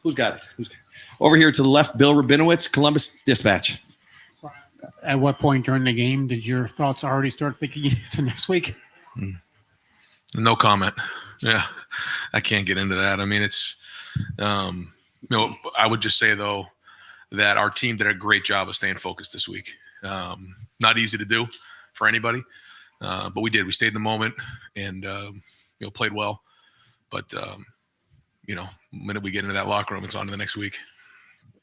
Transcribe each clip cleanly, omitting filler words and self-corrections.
Who's got it? Over here to the left, Bill Rabinowitz, Columbus Dispatch. At what point during the game did your thoughts already start thinking to next week? No comment. Yeah, I can't get into that. I mean, it's, I would just say, though, that our team did a great job of staying focused this week. Not easy to do for anybody, but we did. We stayed in the moment and, played well. But, the minute we get into that locker room, it's on to the next week.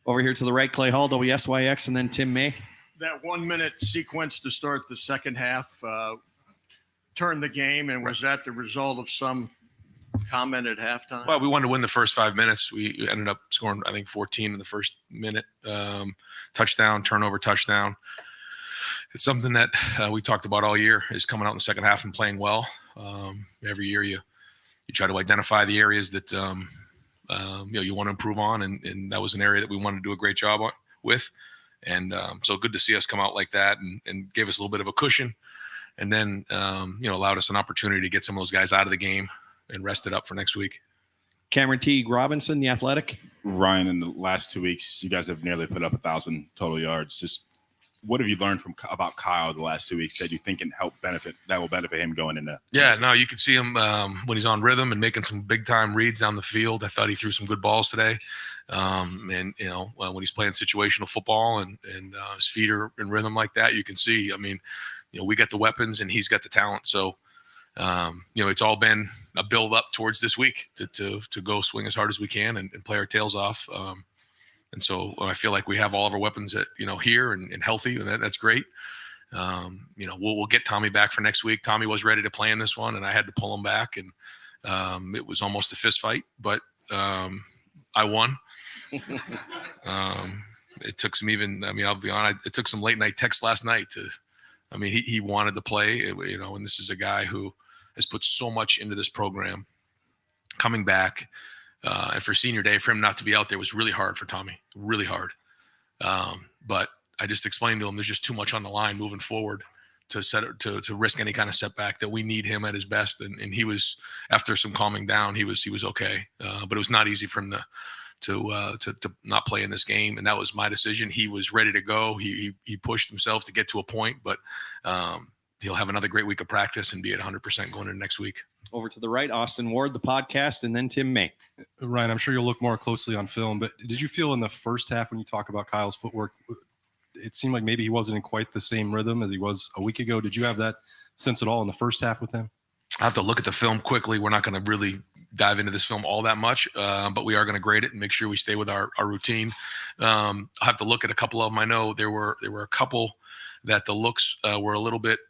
Over here to the right, Clay Hall, WSYX, and then Tim May. That 1 minute sequence to start the second half turned the game, and was that the result of some comment at halftime? Well, we wanted to win the first 5 minutes. We ended up scoring, I think, 14 in the first minute. Touchdown, turnover, touchdown. It's something that we talked about all year, is coming out in the second half and playing well. Every year you try to identify the areas that you want to improve on, and that was an area that we wanted to do a great job with. And so good to see us come out like that and gave us a little bit of a cushion, and then allowed us an opportunity to get some of those guys out of the game and rest it up for next week. Cameron Teague Robinson, The Athletic. Ryan, in the last 2 weeks, you guys have nearly put up 1,000 total yards. Just what have you learned about Kyle the last 2 weeks that you think will benefit him going into? Yeah, no, you can see him when he's on rhythm and making some big time reads down the field. I thought he threw some good balls today. When he's playing situational football and his feet are in rhythm like that, you can see, we got the weapons and he's got the talent. So, it's all been a build up towards this week to go swing as hard as we can and play our tails off. And so I feel like we have all of our weapons here and healthy, and that's great. We'll get Tommy back for next week. Tommy was ready to play in this one, and I had to pull him back, and it was almost a fist fight, but I won. It took some I'll be honest, it took some late night texts last night he wanted to play, and this is a guy who has put so much into this program. Coming back, and for senior day, for him not to be out there was really hard for Tommy, really hard. But I just explained to him there's just too much on the line moving forward to risk any kind of setback, that we need him at his best. And he was, after some calming down, he was okay. But it was not easy for him to not play in this game. And that was my decision. He was ready to go. He pushed himself to get to a point, but he'll have another great week of practice and be at 100% going into next week. Over to the right, Austin Ward, the podcast, and then Tim May. Ryan, I'm sure you'll look more closely on film, but did you feel in the first half when you talk about Kyle's footwork, it seemed like maybe he wasn't in quite the same rhythm as he was a week ago? Did you have that sense at all in the first half with him? I have to look at the film quickly. We're not going to really dive into this film all that much, but we are going to grade it and make sure we stay with our routine. I'll have to look at a couple of them. I know there were a couple that the looks were a little bit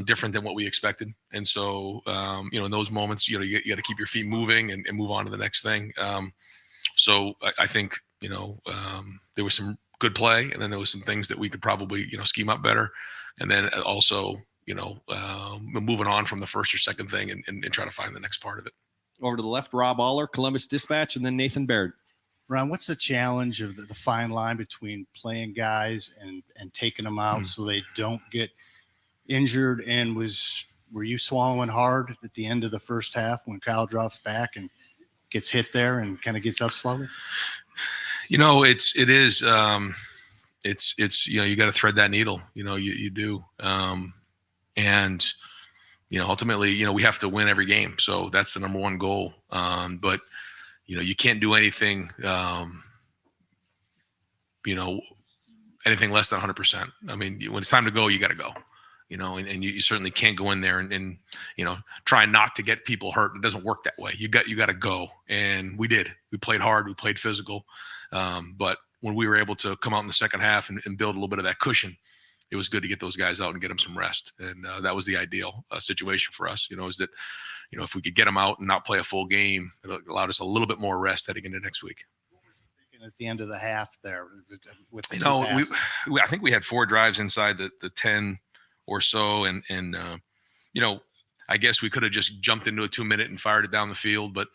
different than what we expected. And so, in those moments, you got to keep your feet moving and move on to the next thing. So I think, there was some good play, and then there was some things that we could probably, scheme up better. And then also, moving on from the first or second thing and try to find the next part of it. Over to the left, Rob Aller, Columbus Dispatch, and then Nathan Baird. Ron, what's the challenge of the fine line between playing guys and taking them out so they don't get injured? And were you swallowing hard at the end of the first half when Kyle drops back and gets hit there and kind of gets up slowly? It's you got to thread that needle, you do. And ultimately, we have to win every game. So that's the number one goal. But you can't do anything, anything less than 100%. When it's time to go, you got to go. And you certainly can't go in there and try not to get people hurt. It doesn't work that way. You got to go. And we did. We played hard. We played physical. But when we were able to come out in the second half and build a little bit of that cushion, it was good to get those guys out and get them some rest. And that was the ideal situation for us, is that, if we could get them out and not play a full game, it allowed us a little bit more rest heading into next week. At the end of the half there with I think we had 4 drives inside the 10 or so. And I guess we could have just jumped into a 2-minute and fired it down the field, but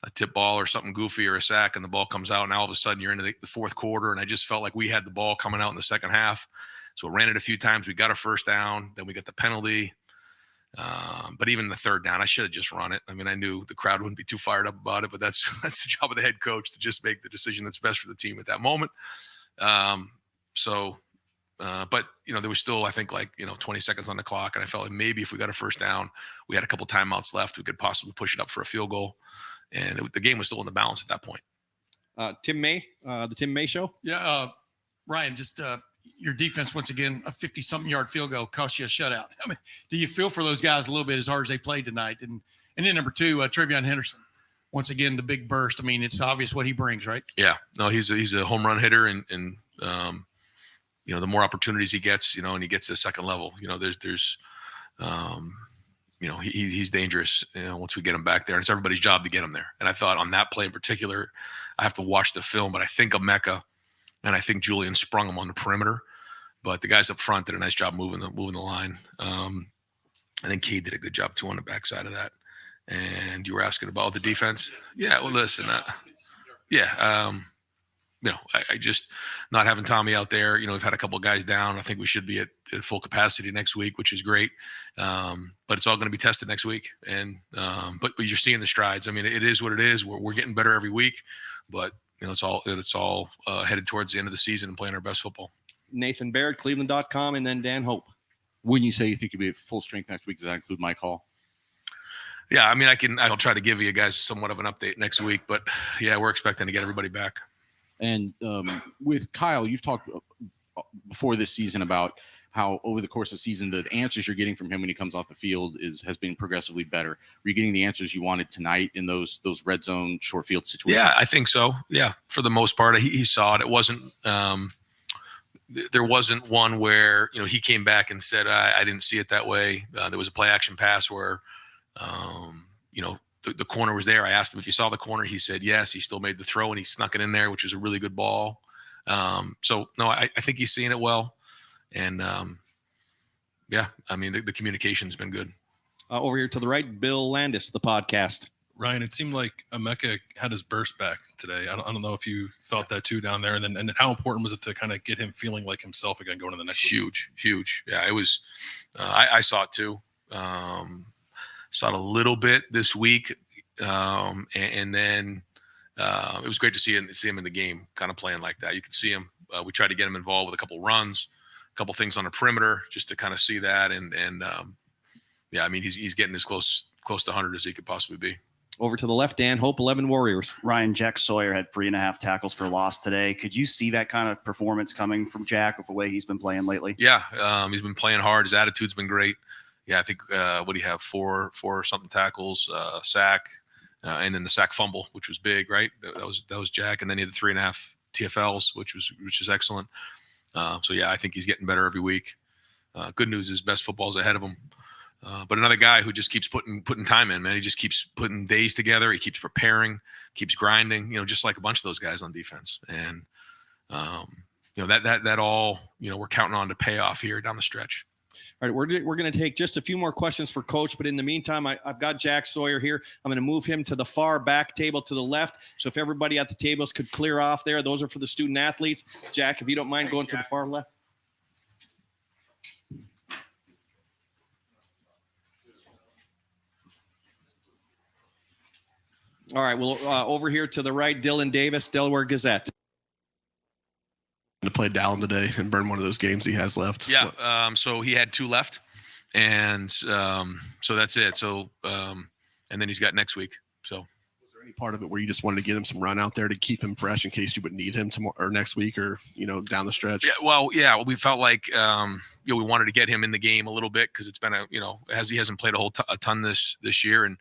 a tip ball or something goofy or a sack and the ball comes out, and all of a sudden you're into the fourth quarter. And I just felt like we had the ball coming out in the second half. So ran it a few times. We got a first down, then we got the penalty. But even the third down, I should have just run it. I mean, I knew the crowd wouldn't be too fired up about it, but that's the job of the head coach to just make the decision that's best for the team at that moment. But there was still, I think, 20 seconds on the clock, and I felt like maybe if we got a first down, we had a couple timeouts left, we could possibly push it up for a field goal, and the game was still in the balance at that point. Tim May, the Tim May Show. Yeah, Ryan, just your defense, once again, a 50-something yard field goal cost you a shutout. I mean, do you feel for those guys a little bit as hard as they played tonight? And then number two, Trevion Henderson, once again, the big burst. I mean, it's obvious what he brings, right? Yeah, no, he's a home run hitter, and the more opportunities he gets, and he gets to the second level, he's dangerous. Once we get him back there, and it's everybody's job to get him there. And I thought on that play in particular, I have to watch the film, but I think Emeka and I think Julian sprung him on the perimeter, but the guys up front did a nice job moving the line. I think Cade did a good job too on the backside of that. And you were asking about the defense. Yeah, well, listen, I just not having Tommy out there. We've had a couple of guys down. I think we should be at full capacity next week, which is great. But it's all going to be tested next week. And but you're seeing the strides. I mean, it is what it is. We're getting better every week, but it's all headed towards the end of the season and playing our best football. Nathan Baird, Cleveland.com, and then Dan Hope. When you say you think you'll be at full strength next week, does that include Mike Hall? Yeah, I mean, I'll try to give you guys somewhat of an update next week, but yeah, we're expecting to get everybody back. And with Kyle, you've talked before this season about how over the course of the season, the answers you're getting from him when he comes off the field has been progressively better. Were you getting the answers you wanted tonight in those red zone short field situations? Yeah, I think so. Yeah, for the most part, he saw it. It wasn't there wasn't one where he came back and said I didn't see it that way. There was a play action pass where the corner was there. I asked him if he saw the corner. He said yes. He still made the throw and he snuck it in there, which was a really good ball. So no, I think he's seeing it well. And yeah, I mean, the communication's been good. Over here to the right, Bill Landis, the podcast. Ryan, it seemed like Emeka had his burst back today. I don't know if you felt that too down there. And how important was it to kind of get him feeling like himself again going to the next week? Huge. Yeah, it was. I saw it too. Saw it a little bit this week, and then it was great to see him in the game, kind of playing like that. You could see him. We tried to get him involved with a couple runs, a couple things on the perimeter, just to kind of see that. And yeah, I mean, he's getting as close to 100 as he could possibly be. Over to the left, Dan Hope, 11 Warriors. Ryan, Jack Sawyer had 3.5 tackles for loss today. Could you see that kind of performance coming from Jack with the way he's been playing lately? Yeah, he's been playing hard. His attitude's been great. Yeah, I think what do you have? Four something tackles, sack, and then the sack fumble, which was big, right? That was Jack, and then he had the 3.5 TFLs, which is excellent. So yeah, I think he's getting better every week. Good news is best football's ahead of him. But another guy who just keeps putting time in, man. He just keeps putting days together. He keeps preparing, keeps grinding. Just like a bunch of those guys on defense. And that all we're counting on to pay off here down the stretch. All right, we're going to take just a few more questions for Coach, but in the meantime, I've got Jack Sawyer here. I'm going to move him to the far back table to the left. So if everybody at the tables could clear off there, those are for the student athletes. Jack, if you don't mind going to the far left. All right, well, over here to the right, Dylan Davis, Delaware Gazette. To play Dallin today and burn one of those games he has left. Yeah, so he had 2 left, and so that's it. So and then he's got next week. So was there any part of it where you just wanted to get him some run out there to keep him fresh in case you would need him tomorrow or next week or down the stretch? Yeah, we felt like we wanted to get him in the game a little bit because it's been he hasn't played a ton this year, and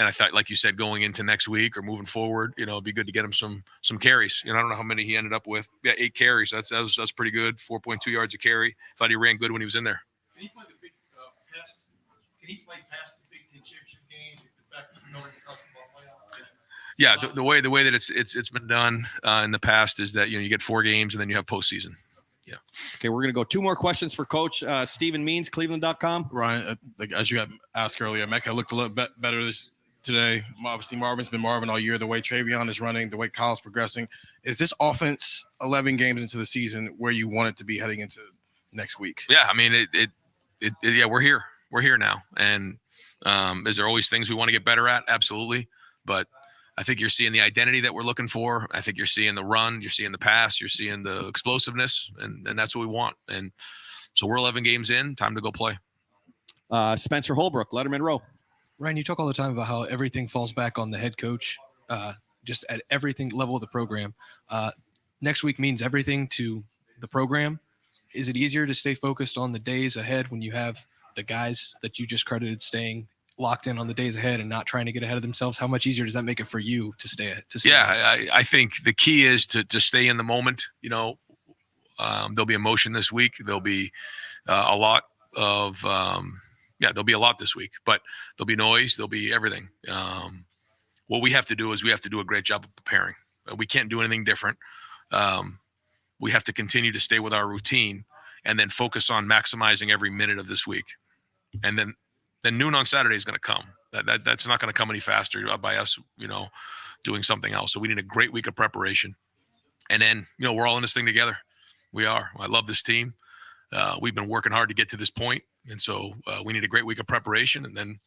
I thought, like you said, going into next week or moving forward, it'd be good to get him some carries. I don't know how many he ended up with. Yeah, 8 carries. That's pretty good. 4.2 yards a carry. Thought he ran good when he was in there. Can he play the big pass? Can he play past the Big Ten championship game? The fact that yeah, the way that it's been done in the past is that you get 4 games and then you have postseason. Yeah. Okay, we're going to go 2 more questions for Coach Stephen Means, Cleveland.com. Ryan, as you had asked earlier, Emeka looked a little bit better today. Obviously, Marvin's been Marvin all year. The way Trevion is running, the way Kyle's progressing. Is this offense 11 games into the season where you want it to be heading into next week? Yeah, I mean, yeah, we're here. we're here now. And is there always things we want to get better at? Absolutely. But I think you're seeing the identity that we're looking for. I think you're seeing the run, you're seeing the pass, you're seeing the explosiveness, and that's what we want. And so we're 11 games in, time to go play. Spencer Holbrook, Lettermen Row. Ryan, you talk all the time about how everything falls back on the head coach, just at everything level of the program. Next week means everything to the program. Is it easier to stay focused on the days ahead when you have the guys that you just credited staying locked in on the days ahead and not trying to get ahead of themselves? How much easier does that make it for you to stay? I think the key is to stay in the moment. You know, there'll be emotion this week. There'll be a lot of there'll be a lot this week, but there'll be noise. There'll be everything. What we have to do is we have to do a great job of preparing. We can't do anything different. We have to continue to stay with our routine and then focus on maximizing every minute of this week. And then noon on Saturday is going to come. That's not going to come any faster by us, doing something else. So we need a great week of preparation. And then, we're all in this thing together. We are. I love this team. We've been working hard to get to this point. And so we need a great week of preparation. And then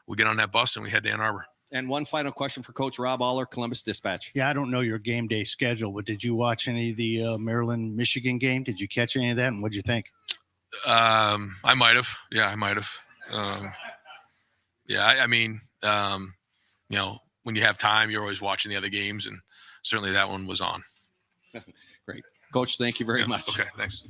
we get on that bus and we head to Ann Arbor. And one final question for Coach Rob Aller, Columbus Dispatch. Yeah, I don't know your game day schedule, but did you watch any of the Maryland-Michigan game? Did you catch any of that? And what'd you think? I might have. Yeah, I might have. When you have time, you're always watching the other games, and certainly that one was on. Great. Coach, thank you very much. Okay, thanks.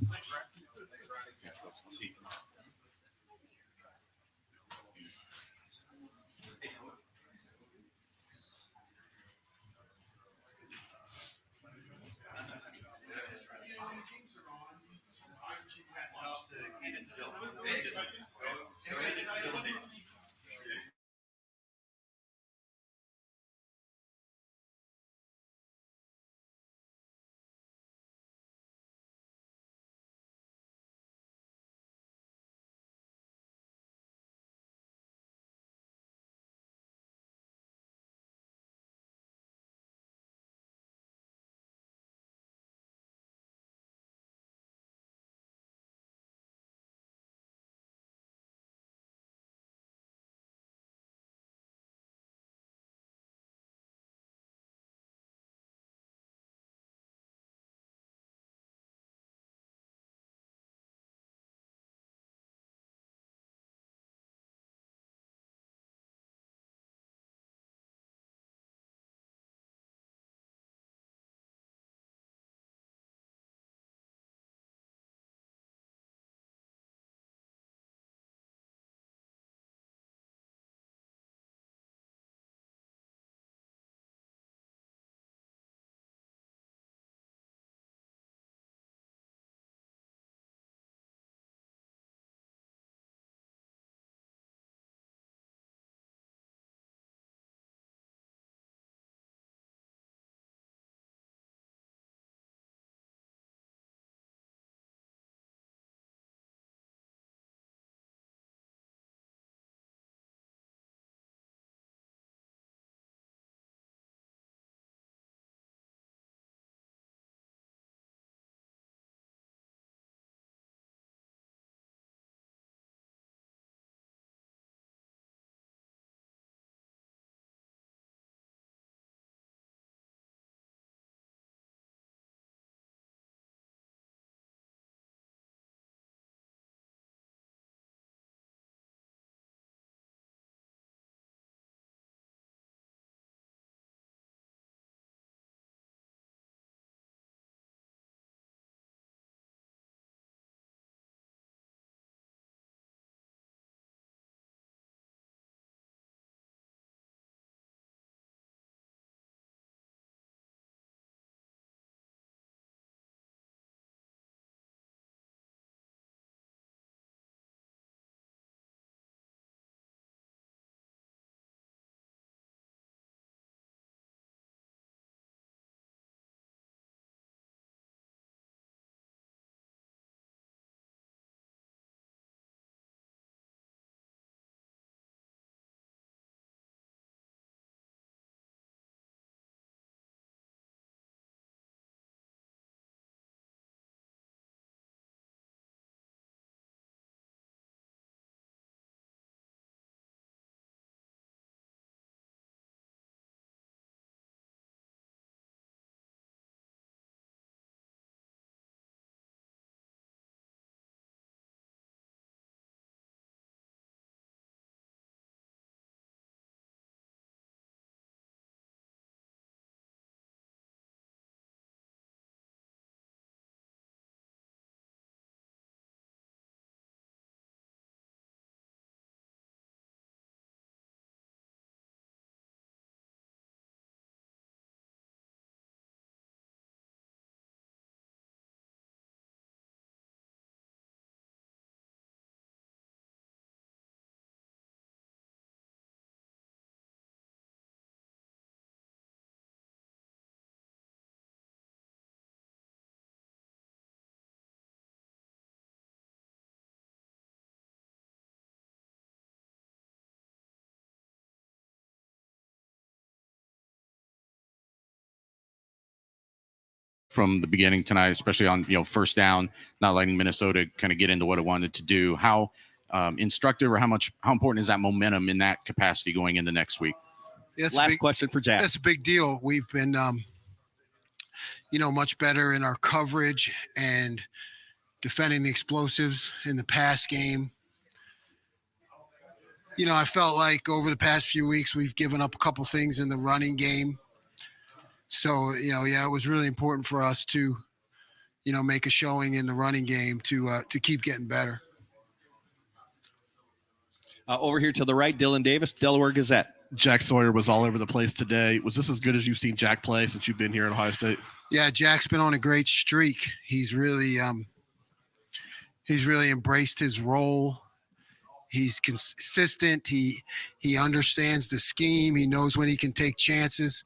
from the beginning tonight, especially on first down, not letting Minnesota kind of get into what it wanted to do. How instructive or how important is that momentum in that capacity going into next week? Last question for Jack. That's a big deal. We've been, much better in our coverage and defending the explosives in the pass game. I felt like over the past few weeks, we've given up a couple things in the running game. So, it was really important for us to, make a showing in the running game to keep getting better. Over here to the right, Dylan Davis, Delaware Gazette. Jack Sawyer was all over the place today. Was this as good as you've seen Jack play since you've been here at Ohio State? Yeah, Jack's been on a great streak. He's really embraced his role. He's consistent. He understands the scheme. He knows when he can take chances.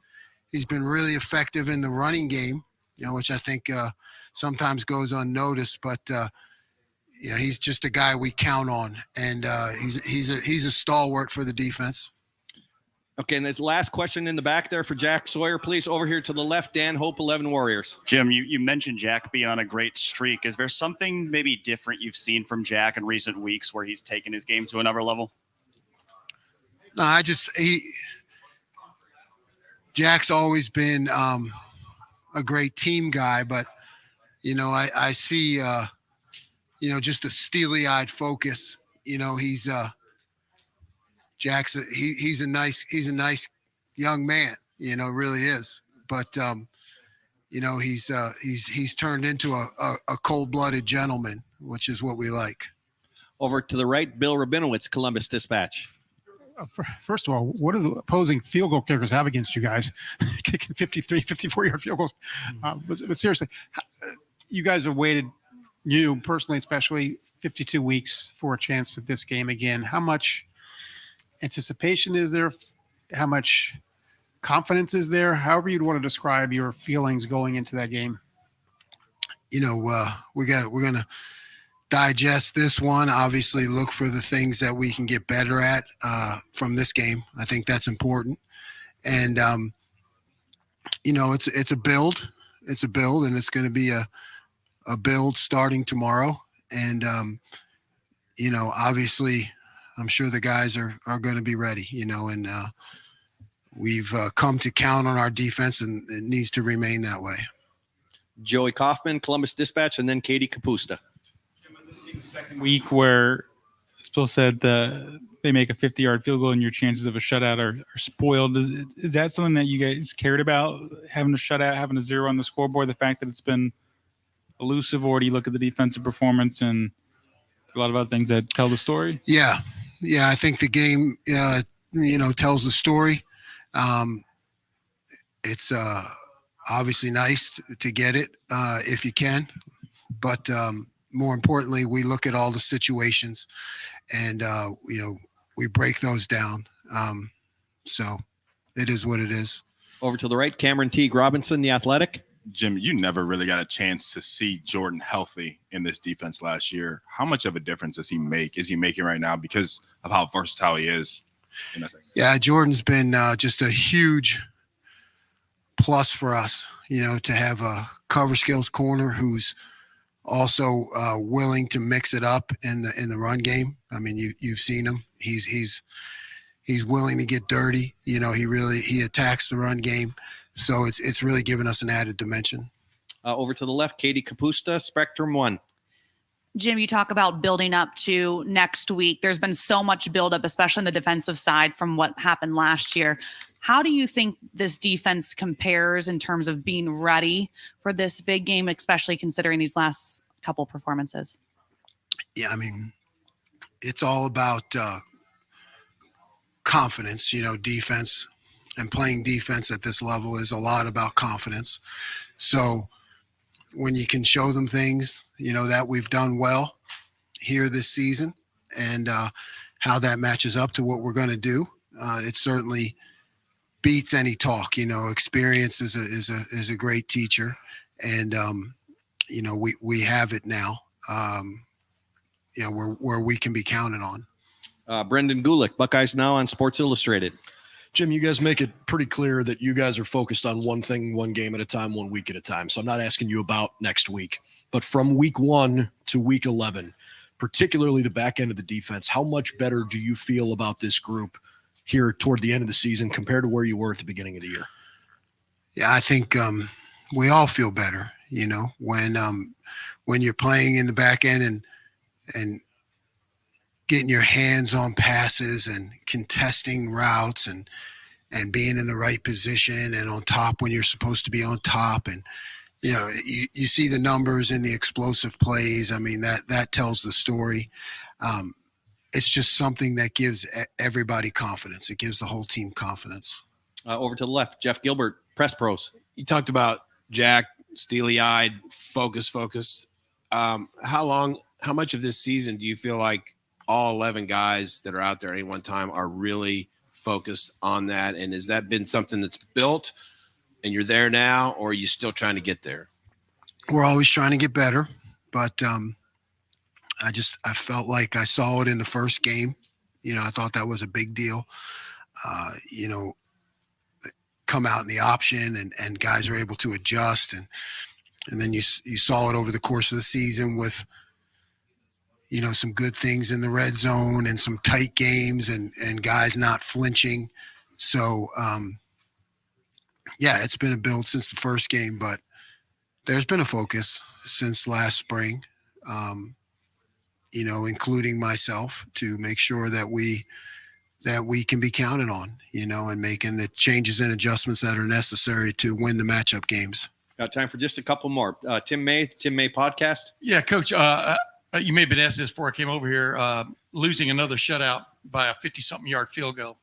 He's been really effective in the running game, which I think sometimes goes unnoticed. But he's just a guy we count on, and he's a stalwart for the defense. Okay, and this last question in the back there for Jack Sawyer, please. Over here to the left, Dan Hope, 11 Warriors. Jim, you mentioned Jack being on a great streak. Is there something maybe different you've seen from Jack in recent weeks where he's taken his game to another level? No, Jack's always been a great team guy, but I see just a steely-eyed focus. He's a nice young man, really is. But he's turned into a cold-blooded gentleman, which is what we like. Over to the right, Bill Rabinowitz, Columbus Dispatch. First of all, what do the opposing field goal kickers have against you guys? Kicking 53, 54-yard field goals. But seriously, you guys have waited, you personally especially, 52 weeks for a chance at this game again. How much anticipation is there? How much confidence is there? However you'd want to describe your feelings going into that game. We're going to digest this one, obviously look for the things that we can get better at from this game. I think that's important. And, it's a build. It's a build, and it's going to be a build starting tomorrow. And, obviously I'm sure the guys are going to be ready, and we've come to count on our defense, and it needs to remain that way. Joey Kaufman, Columbus Dispatch, and then Katie Kapusta. Second week where Spill said they make a 50-yard field goal and your chances of a shutout are spoiled. Is that something that you guys cared about, having a shutout, having a 0 on the scoreboard, the fact that it's been elusive, or do you look at the defensive performance and a lot of other things that tell the story? Yeah, I think the game, tells the story. It's obviously nice to get it if you can, but more importantly, we look at all the situations and, we break those down. So it is what it is. Over to the right, Cameron Teague Robinson, The Athletic. Jim, you never really got a chance to see Jordan healthy in this defense last year. How much of a difference does he make? Is he making right now because of how versatile he is? Yeah, Jordan's been just a huge plus for us, to have a cover skills corner who's also willing to mix it up in the run game. I mean, you've seen him. He's willing to get dirty. He attacks the run game. So it's really given us an added dimension. Over to the left, Katie Kapusta, Spectrum One. Jim, you talk about building up to next week. There's been so much buildup, especially on the defensive side from what happened last year. How do you think this defense compares in terms of being ready for this big game, especially considering these last couple performances? Yeah, I mean, it's all about confidence, defense. And playing defense at this level is a lot about confidence. So when you can show them things, that we've done well here this season and how that matches up to what we're going to do, it certainly beats any talk. Experience is a great teacher, and we have it now. Where we can be counted on. Brendan Gulick, Buckeyes Now on Sports Illustrated. Jim, you guys make it pretty clear that you guys are focused on one thing, one game at a time, 1 week at a time. So I'm not asking you about next week, but from week 1 to week 11, particularly the back end of the defense, how much better do you feel about this group here toward the end of the season compared to where you were at the beginning of the year? Yeah, I think we all feel better, when you're playing in the back end and getting your hands on passes and contesting routes and being in the right position and on top when you're supposed to be on top. And, you see the numbers in the explosive plays. I mean, that tells the story. It's just something that gives everybody confidence. It gives the whole team confidence. Over to the left, Jeff Gilbert, Press Pros. You talked about Jack, steely-eyed, focused. How much of this season do you feel like all 11 guys that are out there at any one time are really focused on that? And has that been something that's built and you're there now, or are you still trying to get there? We're always trying to get better, but I felt like I saw it in the first game. I thought that was a big deal. Come out in the option and guys are able to adjust. And then you saw it over the course of the season with, some good things in the red zone and some tight games and guys not flinching. So, it's been a build since the first game, but there's been a focus since last spring, including myself, to make sure that we can be counted on, and making the changes and adjustments that are necessary to win the matchup games. Got time for just a couple more. Tim May podcast. Yeah, Coach, you may have been asked this before I came over here, losing another shutout by a 50-something yard field goal.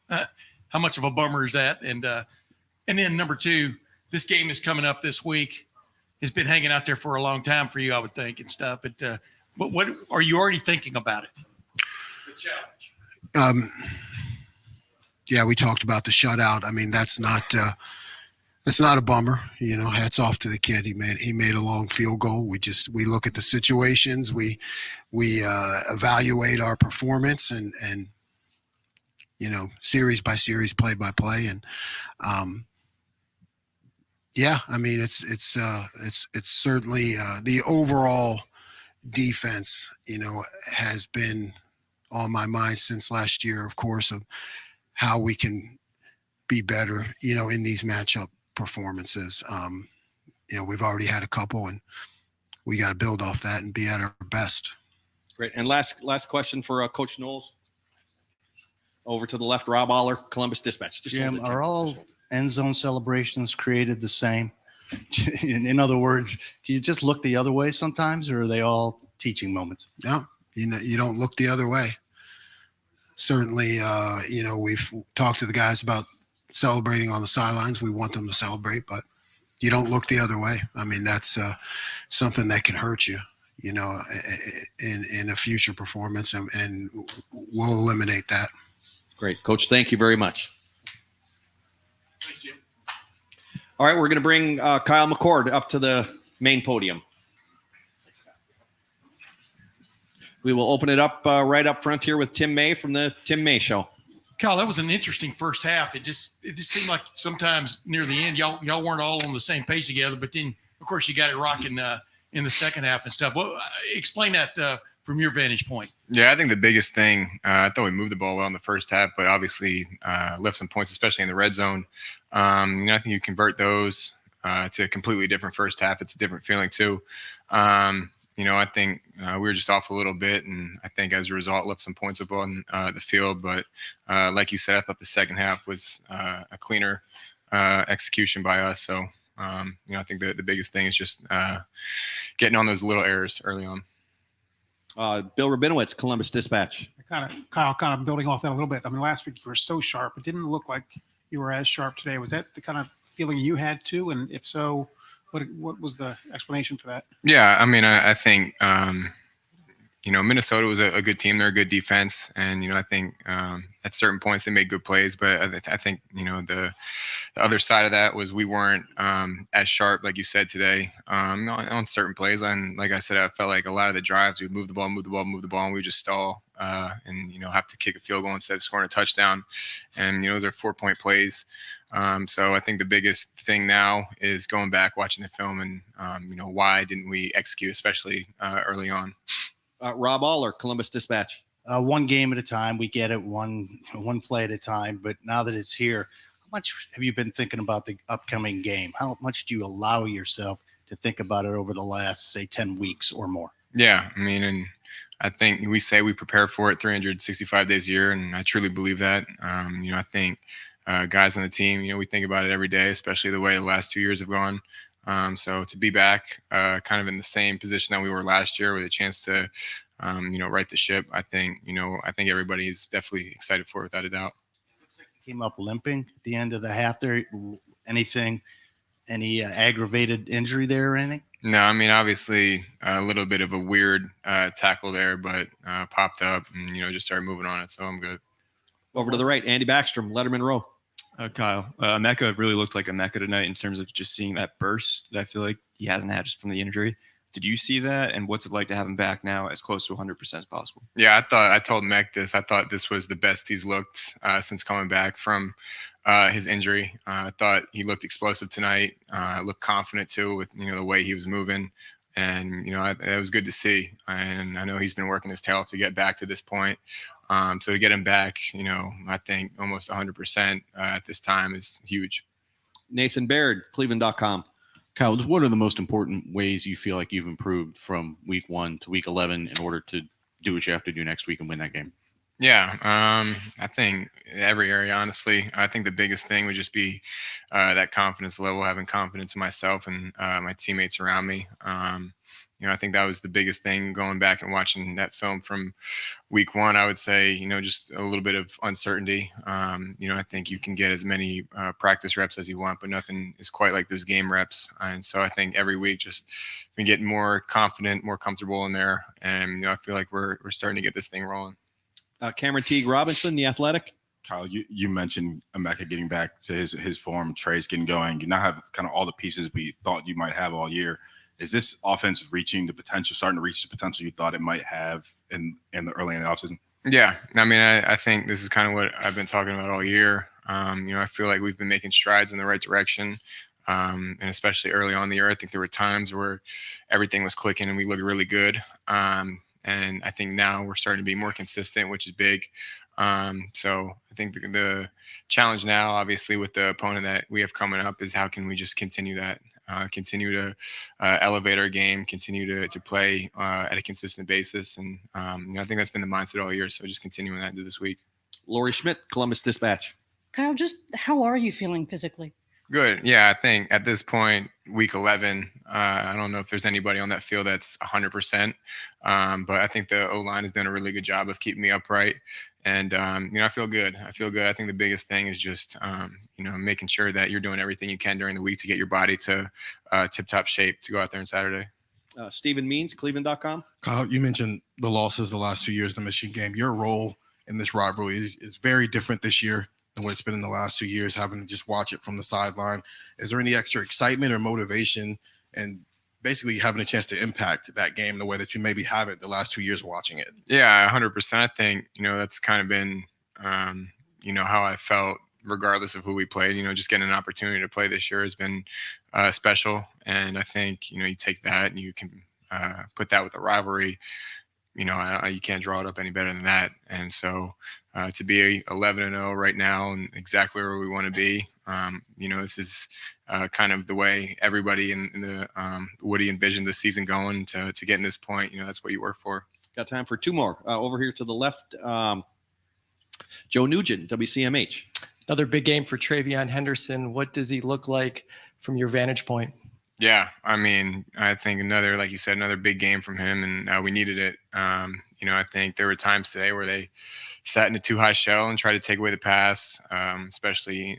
How much of a bummer is that? And then number 2, this game is coming up this week. It's been hanging out there for a long time for you, I would think, and stuff. But what are you already thinking about it? The challenge. Yeah, we talked about the shutout. I mean, that's not a bummer. Hats off to the kid. He made a long field goal. We look at the situations. We evaluate our performance and series by series, play by play. And it's certainly the overall defense, has been on my mind since last year, of course, of how we can be better, in these matchup performances. We've already had a couple, and we got to build off that and be at our best. Great. And last question for Coach Knowles. Over to the left, Rob Aller, Columbus Dispatch. Jim, are all end zone celebrations created the same? In other words, do you just look the other way sometimes, or are they all teaching moments? No, you don't look the other way. Certainly, we've talked to the guys about celebrating on the sidelines. We want them to celebrate, but you don't look the other way. I mean, that's something that can hurt you, in a future performance, and we'll eliminate that. Great. Coach, thank you very much. Thanks, Jim. All right, we're going to bring Kyle McCord up to the main podium. We will open it up right up front here with Tim May from the Tim May Show. Kyle, that was an interesting first half. It just seemed like sometimes near the end, y'all weren't all on the same page together. But then, of course, you got it rocking in the second half and stuff. Well, explain that from your vantage point. Yeah, I think the biggest thing, I thought we moved the ball well in the first half, but obviously left some points, especially in the red zone. I think you convert those to a completely different first half. It's a different feeling too. I think we were just off a little bit, and I think as a result left some points up on the field. But like you said, I thought the second half was a cleaner execution by us. So, I think the biggest thing is just getting on those little errors early on. Bill Rabinowitz, Columbus Dispatch. Kyle, kind of building off that a little bit. I mean, last week you were so sharp. It didn't look like you were as sharp today. Was that the kind of feeling you had too? And if so, what was the explanation for that? Yeah, I mean, I think Minnesota was a good team. They're a good defense. And, I think at certain points they made good plays. But I think, the other side of that was we weren't as sharp, like you said today, on certain plays. And like I said, I felt like a lot of the drives, we'd move the ball, and we would just stall and, have to kick a field goal instead of scoring a touchdown. And, those are 4-point plays. So I think the biggest thing now is going back, watching the film and, why didn't we execute, especially early on. Rob Aller, Columbus Dispatch. One game at a time. We get it one play at a time. But now that it's here, how much have you been thinking about the upcoming game? How much do you allow yourself to think about it over the last, say, 10 weeks or more? Yeah, and I think we say we prepare for it 365 days a year, and I truly believe that. I think guys on the team, we think about it every day, especially the way the last 2 years have gone. So to be back kind of in the same position that we were last year with a chance to, right the ship, I think everybody's definitely excited for it without a doubt. Came up limping at the end of the half there. Any aggravated injury there or anything? No, obviously a little bit of a weird tackle there, but popped up and, just started moving on it. So I'm good. Over to the right, Andy Backstrom, Lettermen Row. Kyle, Mecca really looked like a Mecca tonight in terms of just seeing that burst that I feel like he hasn't had just from the injury. Did you see that? And what's it like to have him back now as close to 100% as possible? Yeah, I told Mec this. I thought this was the best he's looked since coming back from his injury. I thought he looked explosive tonight. Looked confident too with, the way he was moving. And, it was good to see. And I know he's been working his tail off to get back to this point. So to get him back, I think almost 100% at this time is huge. Nathan Baird, Cleveland.com. Kyle, what are the most important ways you feel like you've improved from week 1 to week 11 in order to do what you have to do next week and win that game? Yeah, I think every area, honestly. I think the biggest thing would just be that confidence level, having confidence in myself and my teammates around me. I think that was the biggest thing going back and watching that film from week 1. I would say, just a little bit of uncertainty. I think you can get as many practice reps as you want, but nothing is quite like those game reps. And so I think every week just been getting more confident, more comfortable in there. And, I feel like we're starting to get this thing rolling. Cameron Teague Robinson, The Athletic. Kyle, you mentioned Emeka getting back to his form, Trace getting going. You now have kind of all the pieces we thought you might have all year. Is this offense starting to reach the potential you thought it might have in the early in the offseason? Yeah. I think this is kind of what I've been talking about all year. I feel like we've been making strides in the right direction. And especially early on in the year, I think there were times where everything was clicking and we looked really good. And I think now we're starting to be more consistent, which is big. So I think the challenge now, obviously, with the opponent that we have coming up is how can we just continue that, continue to elevate our game, continue to play at a consistent basis. And I think that's been the mindset all year. So just continuing that into this week. Lori Schmidt, Columbus Dispatch. Kyle, just how are you feeling physically? Good. Yeah, I think at this point, week 11, I don't know if there's anybody on that field that's 100%, but I think the O-line has done a really good job of keeping me upright. And, I feel good. I think the biggest thing is just, making sure that you're doing everything you can during the week to get your body to tip-top shape to go out there on Saturday. Stephen Means, Cleveland.com. Kyle, you mentioned the losses the last 2 years in the Michigan game. Your role in this rivalry is very different this year than what it's been in the last 2 years, having to just watch it from the sideline. Is there any extra excitement or motivation and basically having a chance to impact that game the way that you maybe haven't the last 2 years watching it? Yeah, 100%. I think, that's kind of been, how I felt regardless of who we played. Just getting an opportunity to play this year has been special. And I think, you take that and you can put that with a rivalry. You can't draw it up any better than that. And so to be 11-0 right now and exactly where we want to be, this is kind of the way everybody in the Woody envisioned the season going to getting this point. That's what you work for. Got time for two more. Over here to the left, Joe Nugent, WCMH. Another big game for Travion Henderson. What does he look like from your vantage point? Yeah, I think like you said, another big game from him, and we needed it. I think there were times today where they sat in a too high shell and tried to take away the pass, especially,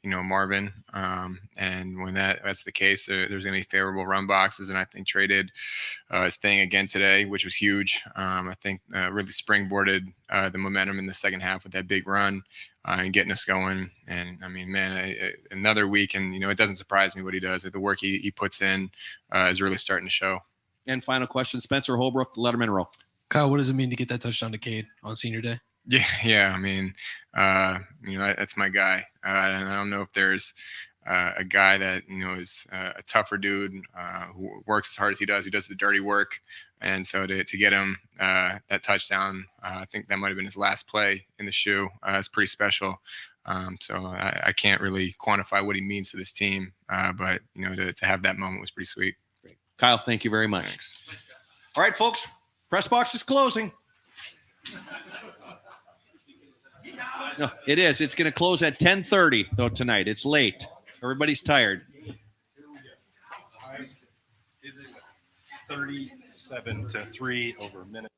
Marvin. And when that's the case, there's going to be favorable run boxes. And I think Trey did his thing again today, which was huge. I think really springboarded the momentum in the second half with that big run and getting us going. And I mean, man, another week, and it doesn't surprise me what he does. The work he puts in is really starting to show. And final question, Spencer Holbrook, Lettermen Row. Kyle, what does it mean to get that touchdown to Cade on senior day? Yeah. I mean, that's my guy. And I don't know if there's a guy that, is a tougher dude who works as hard as he does, who does the dirty work. And so to get him that touchdown, I think that might have been his last play in the shoe. It's pretty special. So I can't really quantify what he means to this team. But, to have that moment was pretty sweet. Great. Kyle, thank you very much. Thanks. All right, folks, press box is closing. No, it is. It's going to close at 10:30 though tonight. It's late. Everybody's tired. 37-3 over a minute.